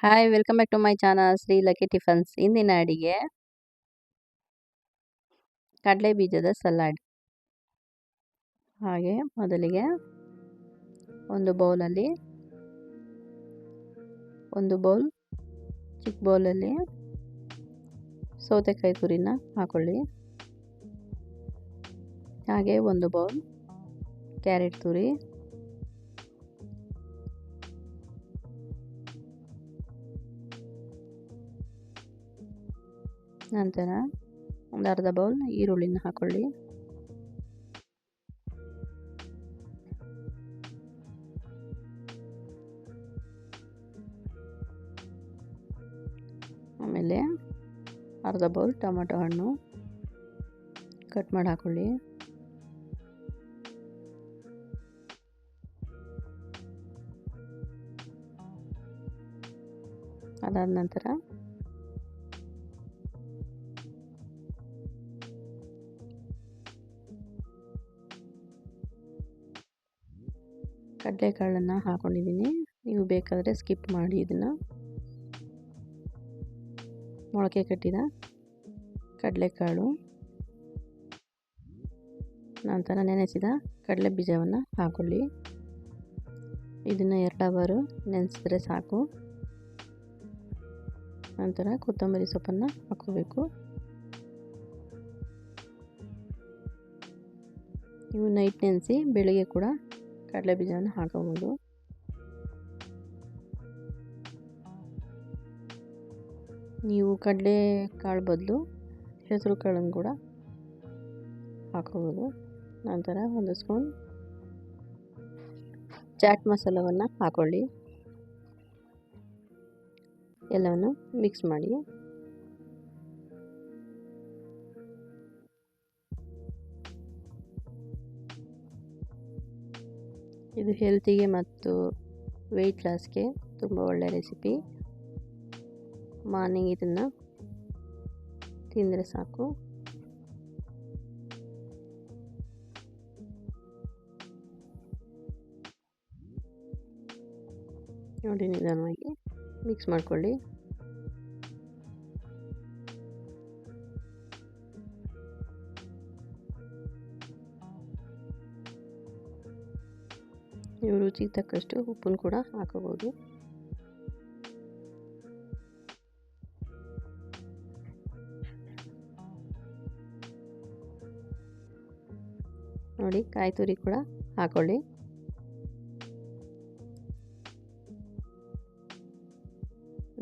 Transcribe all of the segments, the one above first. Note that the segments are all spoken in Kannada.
Hi welcome back to my channel Shri lucky tiffins. ಇಂದಿನ ಅಡಿಗೆ ಕಡಲೆ ಬೀಜದ ಸಲಾಡ್. ಹಾಗೆ ಮೊದಲಿಗೆ ಒಂದು ಬೌಲಲ್ಲಿ ಚಿಕ್ಕ ಬೌಲಲ್ಲಿ ಸೌತೆಕಾಯಿ ತುರಿನ ಹಾಕೊಳ್ಳಿ. ಹಾಗೆ ಒಂದು ಬೌಲ್ ಕ್ಯಾರೆಟ್ ತುರಿ, ನಂತರ ಒಂದು ಅರ್ಧ ಬೌಲ್ ಈರುಳ್ಳಿನ ಹಾಕೊಳ್ಳಿ. ಆಮೇಲೆ ಅರ್ಧ ಬೌಲ್ ಟೊಮೆಟೊ ಹಣ್ಣು ಕಟ್ ಮಾಡಿ ಹಾಕೊಳ್ಳಿ. ಅದಾದ ನಂತರ ಕಡಲೆಕಾಳನ್ನು ಹಾಕೊಂಡಿದ್ದೀನಿ. ನೀವು ಬೇಕಾದರೆ ಸ್ಕಿಪ್ ಮಾಡಿ. ಇದನ್ನು ಮೊಳಕೆ ಕಟ್ಟಿದ ಕಡಲೆಕಾಳು, ನಂತರ ನೆನೆಸಿದ ಕಡಲೆ ಬೀಜವನ್ನು ಹಾಕೊಳ್ಳಿ. ಇದನ್ನು 2 ಅವರ್ ನೆನೆಸಿದ್ರೆ ಸಾಕು. ನಂತರ ಕೊತ್ತಂಬರಿ ಸೊಪ್ಪನ್ನು ಹಾಕೋಬೇಕು. ನೀವು ನೈಟ್ ನೆನೆಸಿ ಬೆಳಿಗ್ಗೆ ಕೂಡ ಕಡಲೆ ಬೀಜವನ್ನು ಹಾಕಬಹುದು. ನೀವು ಕಡಲೆ ಕಾಳು ಬದಲು ಹೆಸರು ಕಾಳನ್ನು ಕೂಡ ಹಾಕಬಹುದು. ನಂತರ 1 ಸ್ಪೂನ್ ಚಾಟ್ ಮಸಾಲವನ್ನು ಹಾಕೊಳ್ಳಿ. ಎಲ್ಲವನ್ನು ಮಿಕ್ಸ್ ಮಾಡಿ. ಇದು ಹೆಲ್ತಿಗೆ ಮತ್ತು ವೆಯ್ಟ್ ಲಾಸ್ಗೆ ತುಂಬ ಒಳ್ಳೆಯ ರೆಸಿಪಿ. ಮಾರ್ನಿಂಗ್ ಇದನ್ನು ತಿಂದರೆ ಸಾಕು. ನೋಡಿ, ನಿಧಾನವಾಗಿ ಮಿಕ್ಸ್ ಮಾಡ್ಕೊಳ್ಳಿ. ನೀವು ರುಚಿಗೆ ತಕ್ಕಷ್ಟು ಉಪ್ಪನ್ನು ಕೂಡ ಹಾಕಬಹುದು. ನೋಡಿ, ಕಾಯಿ ತುರಿ ಕೂಡ ಹಾಕೊಳ್ಳಿ.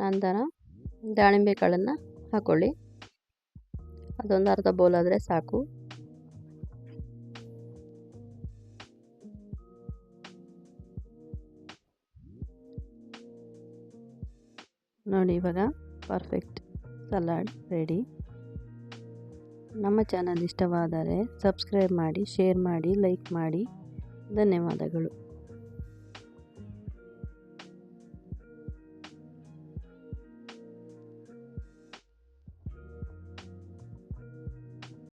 ನಂತರ ದಾಳಿಂಬೆ ಕಾಳನ್ನು ಹಾಕೊಳ್ಳಿ. ಅದೊಂದು ಅರ್ಧ ಬೌಲ್ ಆದರೆ ಸಾಕು. ನೋಡಿ, ಇವಾಗ ಪರ್ಫೆಕ್ಟ್ ಸಲಾಡ್ ರೆಡಿ. ನಮ್ಮ ಚಾನಲ್ ಇಷ್ಟವಾದರೆ ಸಬ್ಸ್ಕ್ರೈಬ್ ಮಾಡಿ, ಶೇರ್ ಮಾಡಿ, ಲೈಕ್ ಮಾಡಿ. ಧನ್ಯವಾದಗಳು.